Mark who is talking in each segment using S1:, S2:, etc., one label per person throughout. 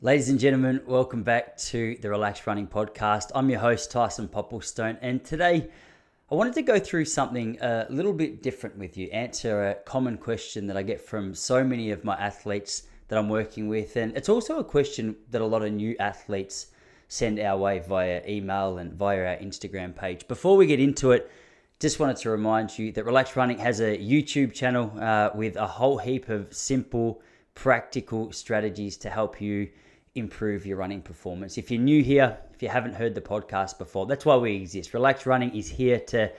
S1: Ladies and gentlemen, welcome back to the Relaxed Running Podcast. I'm your host, Tyson Popplestone, and today I wanted to go through something a little bit different with you, answer a common question that I get from so many of my athletes that I'm working with, and it's also a question that a lot of new athletes send our way via email and via our Instagram page. Before we get into it, just wanted to remind you that Relaxed Running has a YouTube channel with a whole heap of simple, practical strategies to help you improve your running performance. If you're new here, if you haven't heard the podcast before, that's why we exist. Relaxed Running is here to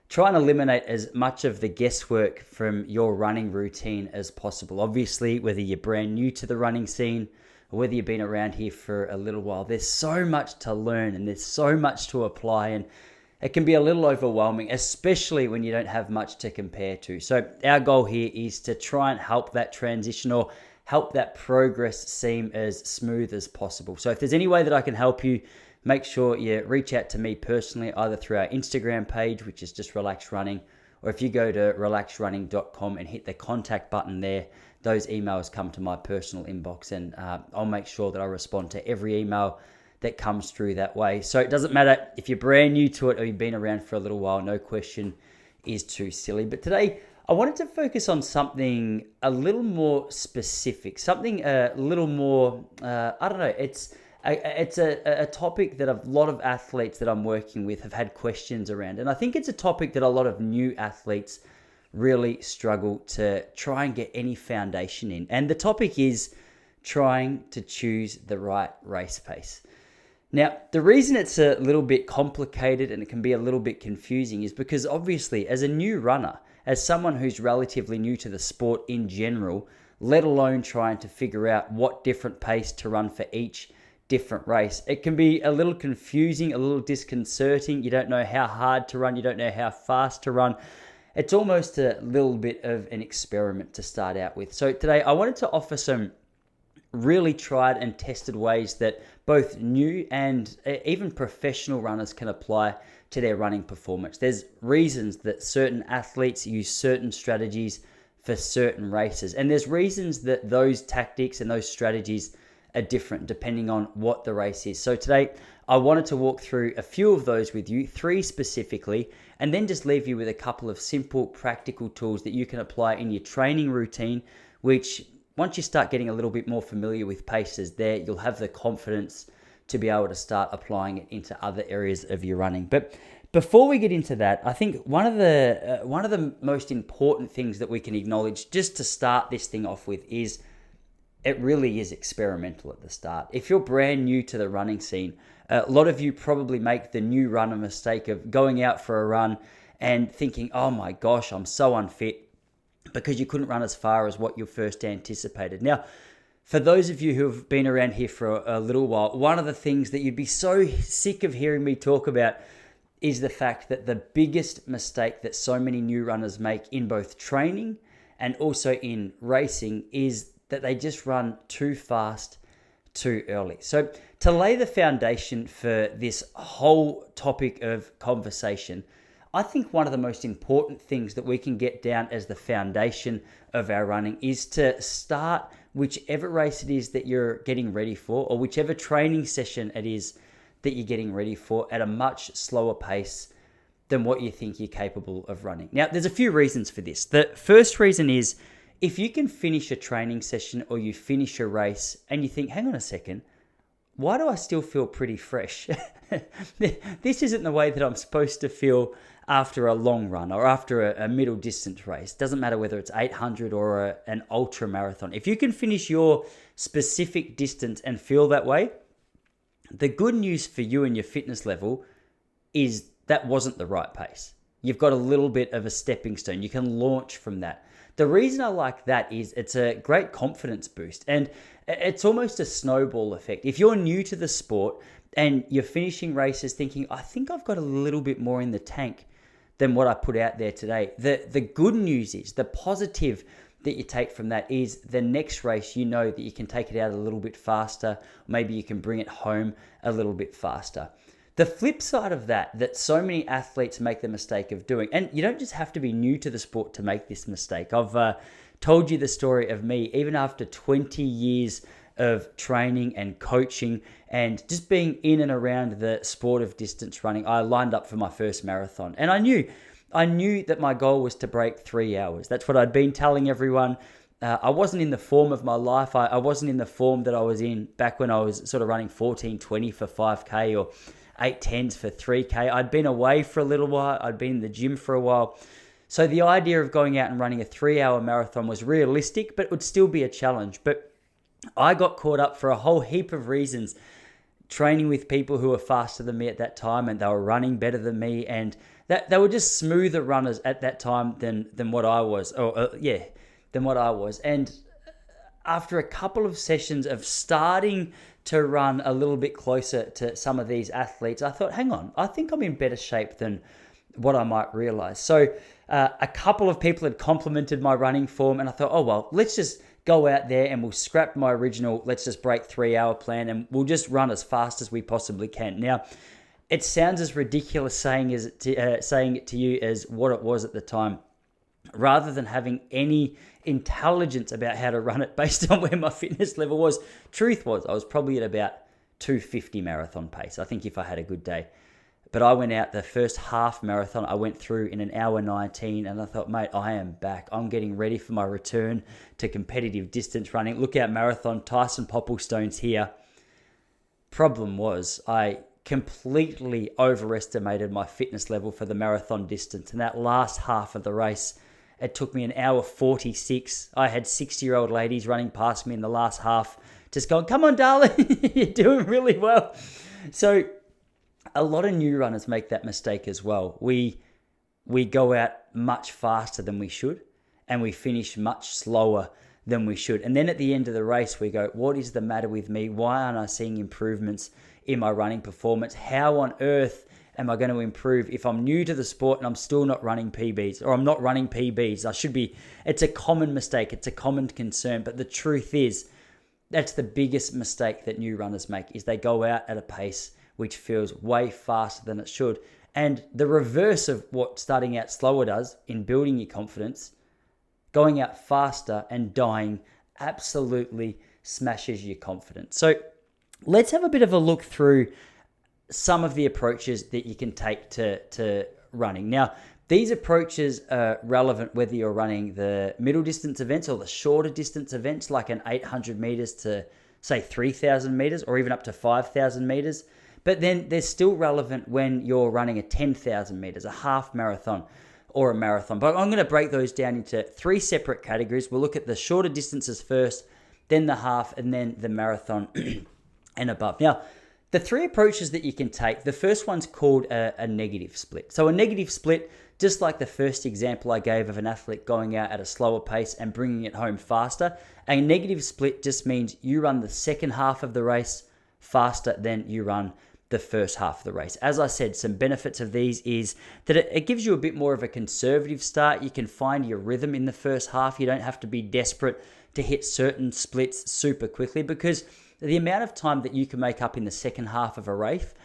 S1: try and eliminate as much of the guesswork from your running routine as possible. Obviously, whether you're brand new to the running scene or whether you've been around here for a little while, there's so much to learn and there's so much to apply, and it can be a little overwhelming, especially when you don't have much to compare to. So our goal here is to try and help that transition or help that progress seem as smooth as possible. So if there's any way that I can help you, make sure you reach out to me personally, either through our Instagram page, which is just Relaxed Running, or if you go to relaxedrunning.com and hit the contact button there, those emails come to my personal inbox, and I'll make sure that I respond to every email that comes through that way. So it doesn't matter if you're brand new to it or you've been around for a little while, no question is too silly. But today, I wanted to focus on something a little more specific, something a little more, I don't know, it's a topic that a lot of athletes that I'm working with have had questions around. And I think it's a topic that a lot of new athletes really struggle to try and get any foundation in. And the topic is trying to choose the right race pace. Now, the reason it's a little bit complicated and it can be a little bit confusing is because obviously as a new runner, as someone who's relatively new to the sport in general, let alone trying to figure out what different pace to run for each different race, it can be a little confusing, a little disconcerting. You don't know how hard to run, you don't know how fast to run. It's almost a little bit of an experiment to start out with. So today I wanted to offer some really tried and tested ways that both new and even professional runners can apply to their running performance. There's reasons that certain athletes use certain strategies for certain races, and there's reasons that those tactics and those strategies are different depending on what the race is. So today I wanted to walk through a few of those with you, 3 specifically, and then just leave you with a couple of simple practical tools that you can apply in your training routine, which once you start getting a little bit more familiar with paces there, you'll have the confidence to be able to start applying it into other areas of your running. But before we get into that, I think one of the most important things that we can acknowledge just to start this thing off with is it really is experimental at the start. If you're brand new to the running scene, a lot of you probably make the new runner mistake of going out for a run and thinking, oh my gosh, I'm so unfit, because you couldn't run as far as what you first anticipated. Now, for those of you who have been around here for a little while, one of the things that you'd be so sick of hearing me talk about is the fact that the biggest mistake that so many new runners make in both training and also in racing is that they just run too fast too early. So to lay the foundation for this whole topic of conversation, I think one of the most important things that we can get down as the foundation of our running is to start whichever race it is that you're getting ready for, or whichever training session it is that you're getting ready for, at a much slower pace than what you think you're capable of running. Now, there's a few reasons for this. The first reason is if you can finish a training session or you finish a race and you think, hang on a second, why do I still feel pretty fresh? This isn't the way that I'm supposed to feel after a long run or after a middle distance race. Doesn't matter whether it's 800 or an ultra marathon. If you can finish your specific distance and feel that way, the good news for you and your fitness level is that wasn't the right pace. You've got a little bit of a stepping stone. You can launch from that. The reason I like that is it's a great confidence boost, and it's almost a snowball effect. If you're new to the sport and you're finishing races thinking, I think I've got a little bit more in the tank than what I put out there today, the good news is, the positive that you take from that is the next race, you know that you can take it out a little bit faster. Maybe you can bring it home a little bit faster. The flip side of that so many athletes make the mistake of doing, and you don't just have to be new to the sport to make this mistake. I've told you the story of me, even after 20 years of training and coaching and just being in and around the sport of distance running, I lined up for my first marathon. And I knew that my goal was to break 3 hours. That's what I'd been telling everyone. I wasn't in the form of my life. I wasn't in the form that I was in back when I was sort of running 14:20 for 5K or 8:10s for 3K. I'd been away for a little while. I'd been in the gym for a while. So the idea of going out and running a 3-hour marathon was realistic, but it would still be a challenge. But I got caught up for a whole heap of reasons, training with people who were faster than me at that time, and they were running better than me, and that they were just smoother runners at that time than what I was. Than what I was. And after a couple of sessions of starting to run a little bit closer to some of these athletes, I thought, hang on, I think I'm in better shape than what I might realize. So a couple of people had complimented my running form, and I thought, oh, well, let's just go out there and we'll scrap my original, let's just break 3-hour plan, and we'll just run as fast as we possibly can. Now, it sounds as ridiculous saying it to you as what it was at the time. Rather than having any intelligence about how to run it based on where my fitness level was, truth was I was probably at about 250 marathon pace, I think, if I had a good day. But I went out the first half marathon, I went through in an hour 19, and I thought, mate, I am back. I'm getting ready for my return to competitive distance running. Look out, marathon, Tyson Popplestone's here. Problem was, I completely overestimated my fitness level for the marathon distance. And that last half of the race, it took me an hour 46. I had 60-year-old ladies running past me in the last half, just going, come on, darling, you're doing really well. So a lot of new runners make that mistake as well. We go out much faster than we should, and we finish much slower than we should. And then at the end of the race, we go, what is the matter with me? Why aren't I seeing improvements in my running performance? How on earth am I going to improve if I'm new to the sport and I'm still not running PBs, or I'm not running PBs? I should be. It's a common mistake. It's a common concern. But the truth is, that's the biggest mistake that new runners make, is they go out at a pace which feels way faster than it should. And the reverse of what starting out slower does in building your confidence, going out faster and dying absolutely smashes your confidence. So let's have a bit of a look through some of the approaches that you can take to running. Now, these approaches are relevant whether you're running the middle distance events or the shorter distance events, like an 800 meters to, say, 3,000 meters, or even up to 5,000 meters. But then they're still relevant when you're running a 10,000 meters, a half marathon, or a marathon. But I'm going to break those down into 3 separate categories. We'll look at the shorter distances first, then the half, and then the marathon and above. Now, the 3 approaches that you can take, the first one's called a negative split. So a negative split, just like the first example I gave of an athlete going out at a slower pace and bringing it home faster, a negative split just means you run the second half of the race faster than you run the first half of the race. As I said, some benefits of these is that it gives you a bit more of a conservative start. You can find your rhythm in the first half. You don't have to be desperate to hit certain splits super quickly, because the amount of time that you can make up in the second half of a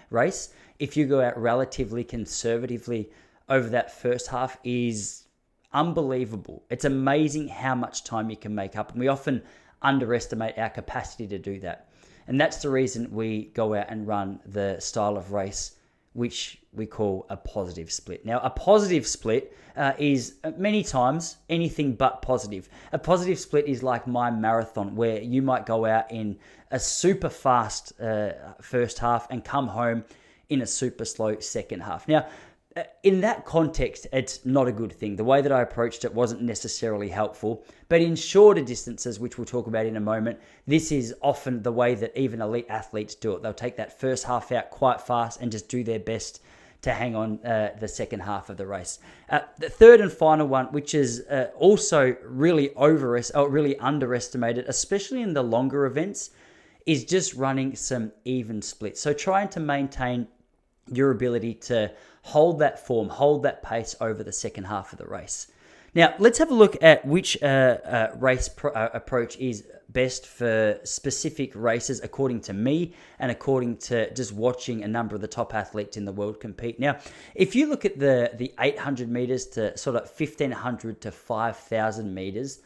S1: race, if you go out relatively conservatively over that first half, is unbelievable. It's amazing how much time you can make up, and we often underestimate our capacity to do that. And that's the reason we go out and run the style of race which we call a positive split. Now, a positive split is many times anything but positive. A positive split is like my marathon, where you might go out in a super fast first half and come home in a super slow second half. Now, in that context, it's not a good thing. The way that I approached it wasn't necessarily helpful. But in shorter distances, which we'll talk about in a moment, this is often the way that even elite athletes do it. They'll take that first half out quite fast and just do their best to hang on the second half of the race. The third and final one, which is also really underestimated, especially in the longer events, is just running some even splits. So trying to maintain your ability to hold that form, hold that pace over the second half of the race. Now, let's have a look at which approach is best for specific races, according to me and according to just watching a number of the top athletes in the world compete. Now, if you look at the 800 meters to sort of 1,500 to 5,000 meters,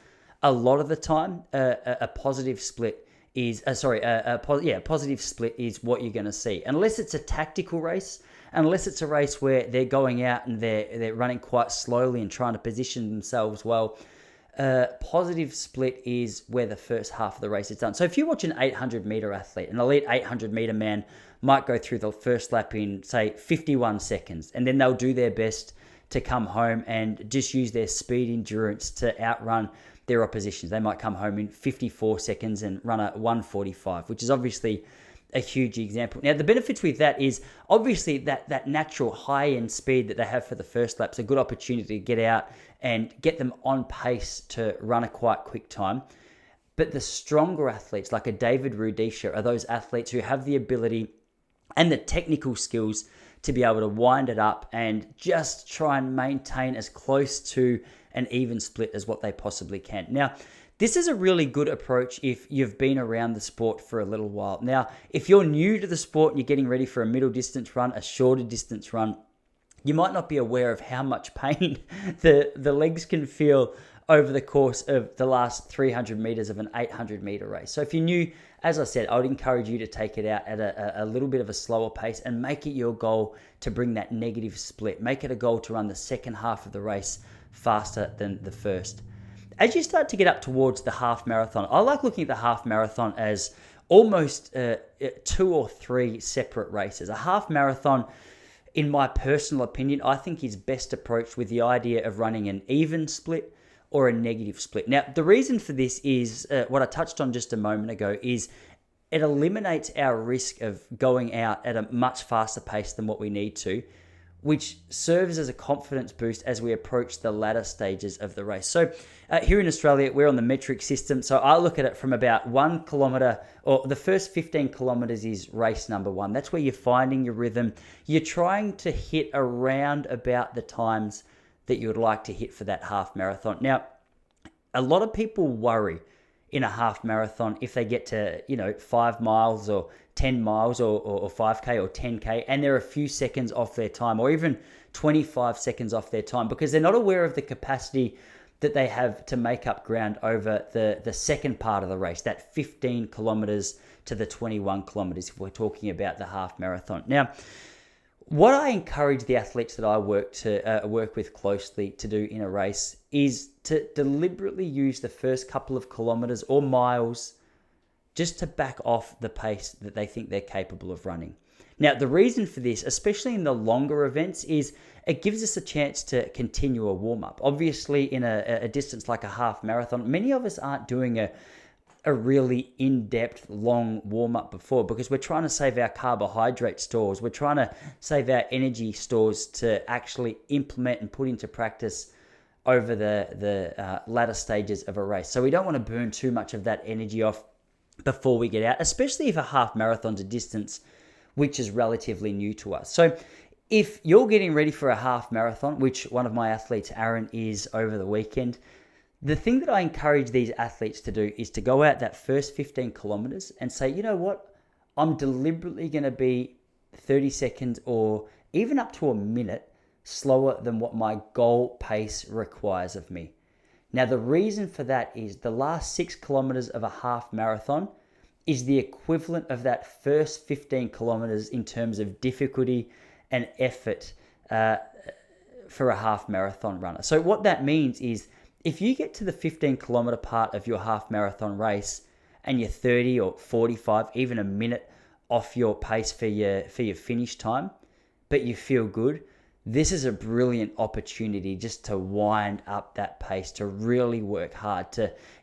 S1: a lot of the time, a positive split is, positive split is what you're going to see. Unless it's a tactical race, unless it's a race where they're going out and they're running quite slowly and trying to position themselves well, positive split is where the first half of the race is done. So if you watch an 800 meter athlete, an elite 800 meter man might go through the first lap in, say, 51 seconds, and then they'll do their best to come home and just use their speed endurance to outrun their oppositions. They might come home in 54 seconds and run a 145, which is obviously a huge example. Now, the benefits with that is obviously that natural high-end speed that they have for the first lap is a good opportunity to get out and get them on pace to run a quite quick time. But the stronger athletes, like a David Rudisha, are those athletes who have the ability and the technical skills to be able to wind it up and just try and maintain as close to an even split as what they possibly can. Now, this is a really good approach if you've been around the sport for a little while. Now, if you're new to the sport and you're getting ready for a middle distance run, a shorter distance run, you might not be aware of how much pain the legs can feel over the course of the last 300 meters of an 800 meter race. So if you're new, as I said, I would encourage you to take it out at a little bit of a slower pace and make it your goal to bring that negative split. Make it a goal to run the second half of the race faster than the first. As you start to get up towards the half marathon, I like looking at the half marathon as almost 2 or 3 separate races. A half marathon, in my personal opinion, I think is best approached with the idea of running an even split or a negative split. Now, the reason for this is what I touched on just a moment ago, is it eliminates our risk of going out at a much faster pace than what we need to, which serves as a confidence boost as we approach the latter stages of the race. So here in Australia, we're on the metric system. So I look at it from about 1 kilometer, or the first 15 kilometers is race number 1. That's where you're finding your rhythm. You're trying to hit around about the times that you would like to hit for that half marathon. Now, a lot of people worry in a half marathon if they get to 5 miles or 10 miles or 5k or 10k and they're a few seconds off their time, or even 25 seconds off their time, because they're not aware of the capacity that they have to make up ground over the second part of the race, that 15 kilometers to the 21 kilometers if we're talking about the half marathon. Now, what I encourage the athletes that I work with closely to do in a race is to deliberately use the first couple of kilometers or miles just to back off the pace that they think they're capable of running. Now, the reason for this, especially in the longer events, is it gives us a chance to continue a warm-up. Obviously, in a distance like a half marathon, many of us aren't doing a really in-depth, long warm-up before, because we're trying to save our carbohydrate stores. We're trying to save our energy stores to actually implement and put into practice over the latter stages of a race. So we don't want to burn too much of that energy off before we get out, especially if a half marathon's a distance which is relatively new to us. So if you're getting ready for a half marathon, which one of my athletes, Aaron, is over the weekend, the thing that I encourage these athletes to do is to go out that first 15 kilometers and say, you know what, I'm deliberately going to be 30 seconds or even up to a minute slower than what my goal pace requires of me. Now, the reason for that is the last 6 kilometers of a half marathon is the equivalent of that first 15 kilometers in terms of difficulty and effort for a half marathon runner. So what that means is if you get to the 15 kilometer part of your half marathon race and you're 30 or 45, even a minute off your pace for your finish time, but you feel good, this is a brilliant opportunity just to wind up that pace, to really work hard.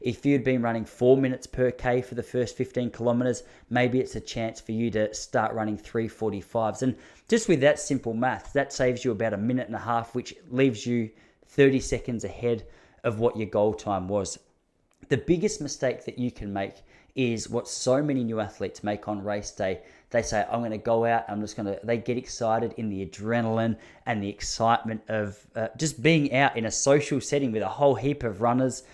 S1: If you'd been running 4 minutes per K for the first 15 kilometers, maybe it's a chance for you to start running 3:45s. And just with that simple math, that saves you about a minute and a half, which leaves you 30 seconds ahead of what your goal time was. The biggest mistake that you can make is what so many new athletes make on race day. They say, I'm going to go out, they get excited in the adrenaline and the excitement of just being out in a social setting with a whole heap of runners.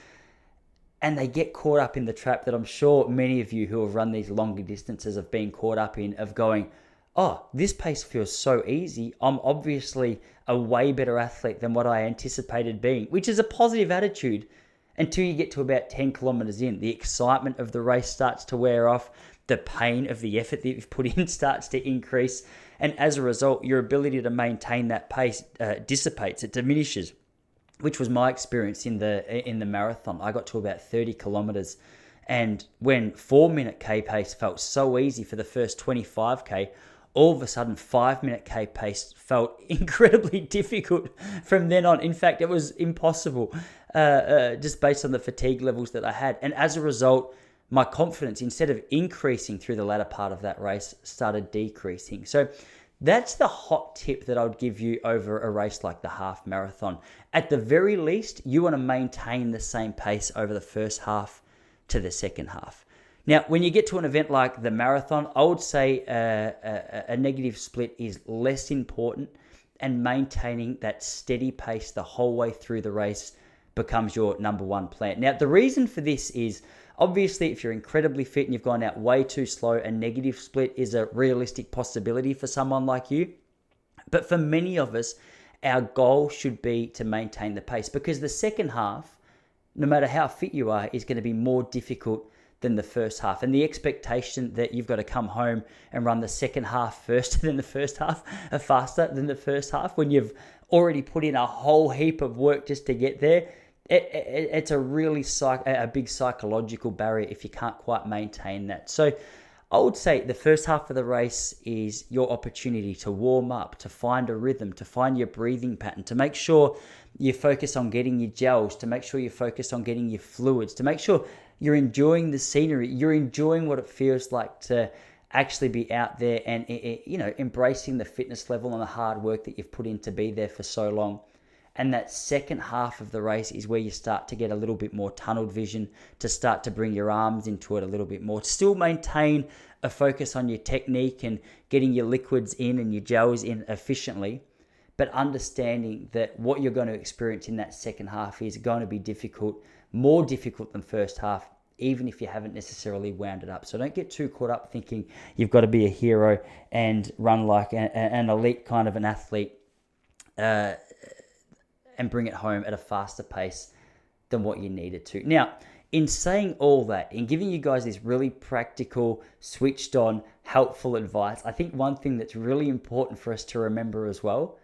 S1: And they get caught up in the trap that I'm sure many of you who have run these longer distances have been caught up in, of going, oh, this pace feels so easy. I'm obviously a way better athlete than what I anticipated being, which is a positive attitude. until you get to about 10 kilometers in. The excitement of the race starts to wear off. The pain of the effort that you've put in starts to increase. And as a result, your ability to maintain that pace dissipates, it diminishes, which was my experience in the marathon. I got to about 30 kilometers. And when 4-minute K pace felt so easy for the first 25K, all of a sudden 5-minute K pace felt incredibly difficult from then on. In fact, it was impossible just based on the fatigue levels that I had. And as a result, my confidence, instead of increasing through the latter part of that race, started decreasing. So that's the hot tip that I would give you over a race like the half marathon. At the very least, you want to maintain the same pace over the first half to the second half. Now, when you get to an event like the marathon, I would say a negative split is less important, and maintaining that steady pace the whole way through the race becomes your number one plan. Now, the reason for this is, obviously, if you're incredibly fit and you've gone out way too slow, a negative split is a realistic possibility for someone like you. But for many of us, our goal should be to maintain the pace, because the second half, no matter how fit you are, is going to be more difficult than the first half. And the expectation that you've got to come home and run the second half faster than the first half, faster than the first half, when you've already put in a whole heap of work just to get there, it's a really a big psychological barrier if you can't quite maintain that. So I would say the first half of the race is your opportunity to warm up, to find a rhythm, to find your breathing pattern, to make sure you focus on getting your gels, to make sure you focus on getting your fluids, to make sure you're enjoying the scenery, you're enjoying what it feels like to actually be out there and, embracing the fitness level and the hard work that you've put in to be there for so long. And that second half of the race is where you start to get a little bit more tunneled vision, to start to bring your arms into it a little bit more, to still maintain a focus on your technique and getting your liquids in and your gels in efficiently, but understanding that what you're going to experience in that second half is going to be difficult, more difficult than first half, even if you haven't necessarily wound it up. So don't get too caught up thinking you've got to be a hero and run like an elite kind of an athlete, and bring it home at a faster pace than what you needed to. Now, in saying all that, in giving you guys this really practical, switched on, helpful advice, I think one thing that's really important for us to remember as well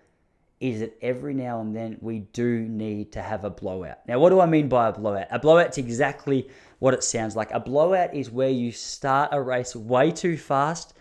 S1: is that every now and then we do need to have a blowout. Now, what do I mean by a blowout? A blowout's exactly what it sounds like. A blowout is where you start a race way too fast,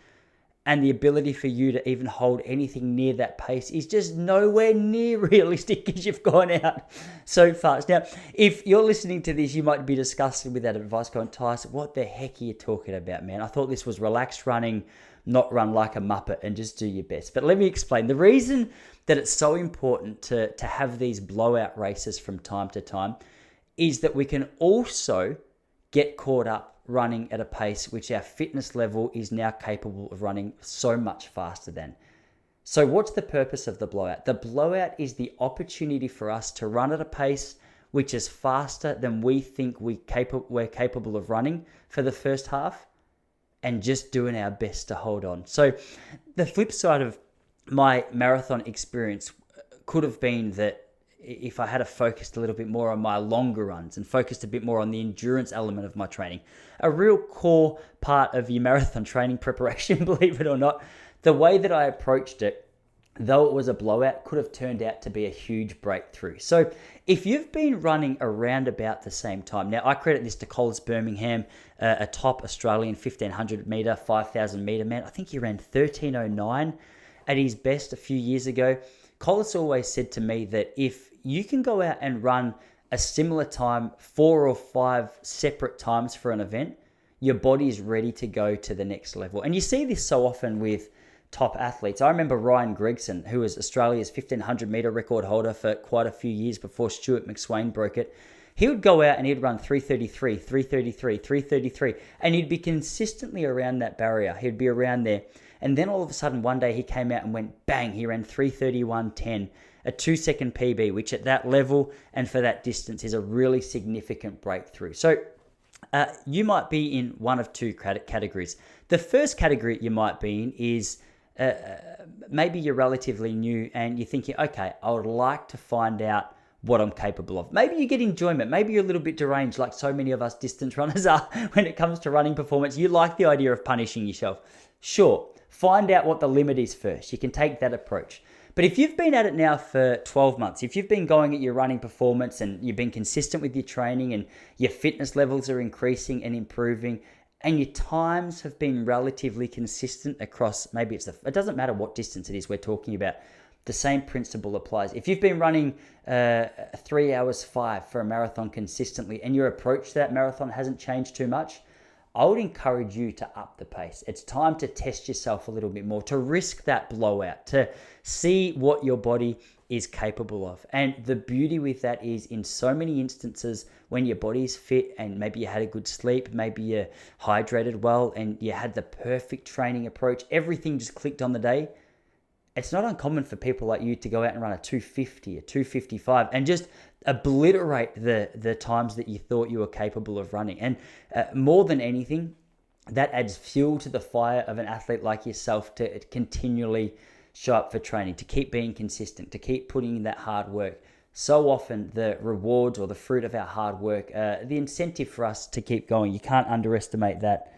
S1: and the ability for you to even hold anything near that pace is just nowhere near realistic because you've gone out so fast. Now, if you're listening to this, you might be disgusted with that advice going, Tyson, what the heck are you talking about, man? I thought this was relaxed running, not run like a muppet and just do your best. But let me explain. The reason that it's so important to have these blowout races from time to time is that we can also get caught up running at a pace which our fitness level is now capable of running so much faster than. So what's the purpose of the blowout? The blowout is the opportunity for us to run at a pace which is faster than we think we're capable of running for the first half, and just doing our best to hold on. So the flip side of my marathon experience could have been that if I had focused a little bit more on my longer runs and focused a bit more on the endurance element of my training, a real core part of your marathon training preparation, believe it or not, the way that I approached it, though it was a blowout, could have turned out to be a huge breakthrough. So if you've been running around about the same time, now I credit this to Collis Birmingham, a top Australian 1500 meter, 5000 meter man. I think he ran 13:09 at his best a few years ago. Collis always said to me that if you can go out and run a similar time 4 or 5 separate times for an event, your body is ready to go to the next level. And you see this so often with top athletes. I remember Ryan Gregson, who was Australia's 1500 meter record holder for quite a few years before Stuart McSwain broke it. He would go out and he'd run 333, 333, 333, and he'd be consistently around that barrier. He'd be around there. And then all of a sudden, one day he came out and went, bang, he ran 331.10, a 2-second PB, which at that level and for that distance is a really significant breakthrough. So you might be in one of two categories. The first category you might be in is maybe you're relatively new and you're thinking, okay, I would like to find out what I'm capable of. Maybe you get enjoyment. Maybe you're a little bit deranged like so many of us distance runners are when it comes to running performance. You like the idea of punishing yourself. Sure, find out what the limit is first. You can take that approach. But if you've been at it now for 12 months, if you've been going at your running performance and you've been consistent with your training and your fitness levels are increasing and improving and your times have been relatively consistent across, maybe it doesn't matter what distance it is we're talking about, the same principle applies. If you've been running 3 hours 5 for a marathon consistently and your approach to that marathon hasn't changed too much, I would encourage you to up the pace. It's time to test yourself a little bit more, to risk that blowout, to see what your body is capable of. And the beauty with that is in so many instances when your body's fit and maybe you had a good sleep, maybe you hydrated well and you had the perfect training approach, everything just clicked on the day. It's not uncommon for people like you to go out and run a 250, a 255 and just obliterate the times that you thought you were capable of running. And more than anything, that adds fuel to the fire of an athlete like yourself to continually show up for training, to keep being consistent, to keep putting in that hard work. So often the rewards or the fruit of our hard work, the incentive for us to keep going, you can't underestimate that.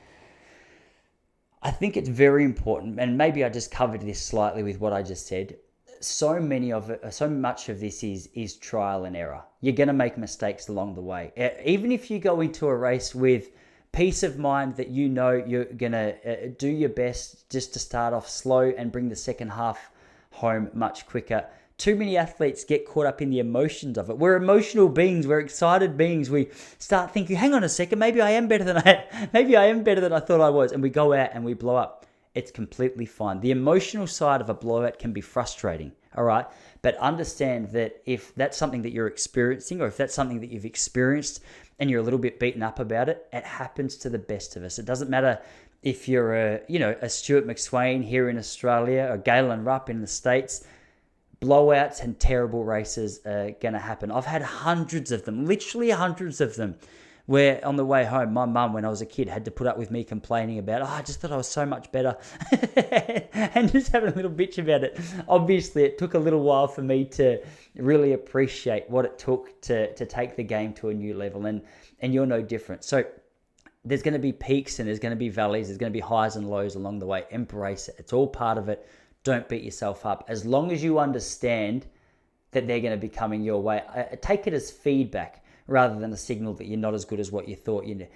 S1: I think it's very important, and maybe I just covered this slightly with what I just said. So much of this is trial and error. You're going to make mistakes along the way. Even if you go into a race with peace of mind that you know you're going to do your best just to start off slow and bring the second half home much quicker. Too many athletes get caught up in the emotions of it. We're emotional beings. We're excited beings. We start thinking, hang on a second, maybe I am better than I thought I was. And we go out and we blow up. It's completely fine. The emotional side of a blowout can be frustrating, all right? But understand that if that's something that you're experiencing or if that's something that you've experienced and you're a little bit beaten up about it, it happens to the best of us. It doesn't matter if you're a Stuart McSwain here in Australia or Galen Rupp in the States. Blowouts and terrible races are going to happen. I've had hundreds of them, literally hundreds of them, where on the way home, my mum, when I was a kid, had to put up with me complaining about, I just thought I was so much better, and just having a little bitch about it. Obviously, it took a little while for me to really appreciate what it took to take the game to a new level, and you're no different. So there's going to be peaks and there's going to be valleys, there's going to be highs and lows along the way. Embrace it. It's all part of it. Don't beat yourself up. As long as you understand that they're going to be coming your way, take it as feedback rather than a signal that you're not as good as what you thought you knew.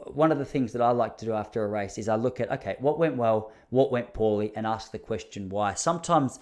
S1: One of the things that I like to do after a race is I look at, okay, what went well, what went poorly, and ask the question why. Sometimes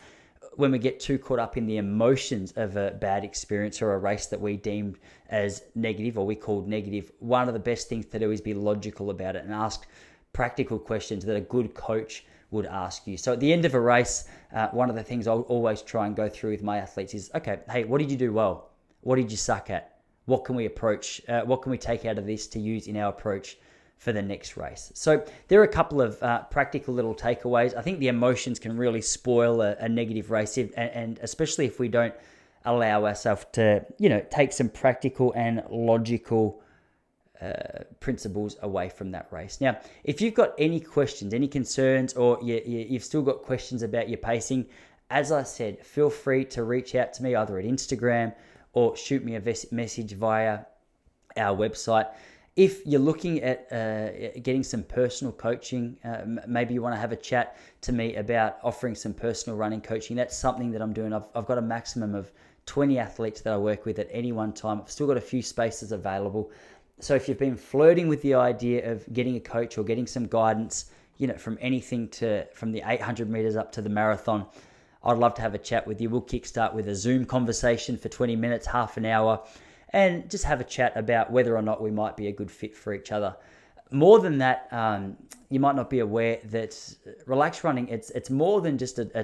S1: when we get too caught up in the emotions of a bad experience or a race that we deemed as negative or we called negative, one of the best things to do is be logical about it and ask practical questions that a good coach would ask you. So at the end of a race, one of the things I'll always try and go through with my athletes is, okay, hey, what did you do well? What did you suck at? What can we approach? What can we take out of this to use in our approach for the next race? So there are a couple of practical little takeaways. I think the emotions can really spoil a negative race, and especially if we don't allow ourselves to, take some practical and logical principles away from that race. Now, if you've got any questions, any concerns, or you've still got questions about your pacing, as I said, feel free to reach out to me either at Instagram or shoot me a message via our website. If you're looking at getting some personal coaching, maybe you want to have a chat to me about offering some personal running coaching, that's something that I'm doing. I've got a maximum of 20 athletes that I work with at any one time. I've still got a few spaces available. So if you've been flirting with the idea of getting a coach or getting some guidance, from anything from the 800 meters up to the marathon, I'd love to have a chat with you. We'll kickstart with a Zoom conversation for 20 minutes, half an hour, and just have a chat about whether or not we might be a good fit for each other. More than that, you might not be aware that Relax Running, it's more than just a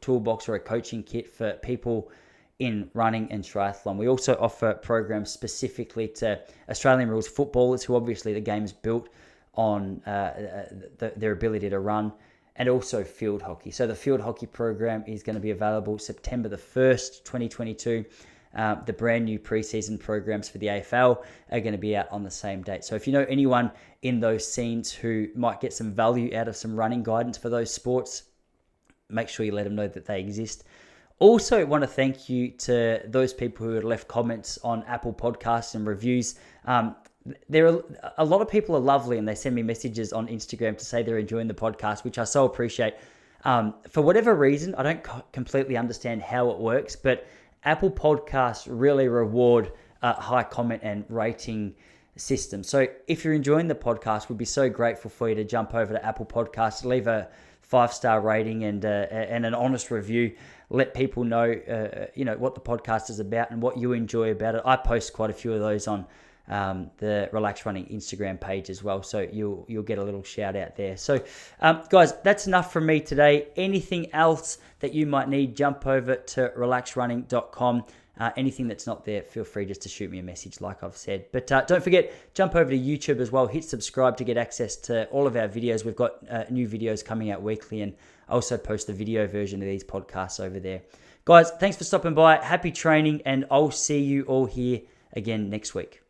S1: toolbox or a coaching kit for people in running and triathlon. We also offer programs specifically to Australian rules footballers who obviously the game's built on their ability to run, and also field hockey. So the field hockey program is going to be available September the 1st, 2022. The brand new preseason programs for the AFL are going to be out on the same date. So if you know anyone in those scenes who might get some value out of some running guidance for those sports, make sure you let them know that they exist. Also, want to thank you to those people who have left comments on Apple Podcasts and reviews. There are a lot of people are lovely, and they send me messages on Instagram to say they're enjoying the podcast, which I so appreciate. For whatever reason, I don't completely understand how it works, but Apple Podcasts really reward high comment and rating system. So if you're enjoying the podcast, we'd be so grateful for you to jump over to Apple Podcasts, leave a 5-star rating and an honest review. Let people know, what the podcast is about and what you enjoy about it. I post quite a few of those on the Relax Running Instagram page as well, so you'll get a little shout out there. So guys, that's enough from me today. Anything else that you might need, jump over to relaxrunning.com. Anything that's not there, feel free just to shoot me a message like I've said. But don't forget, jump over to YouTube as well. Hit subscribe to get access to all of our videos. We've got new videos coming out weekly, and I also post the video version of these podcasts over there. Guys, thanks for stopping by. Happy training, and I'll see you all here again next week.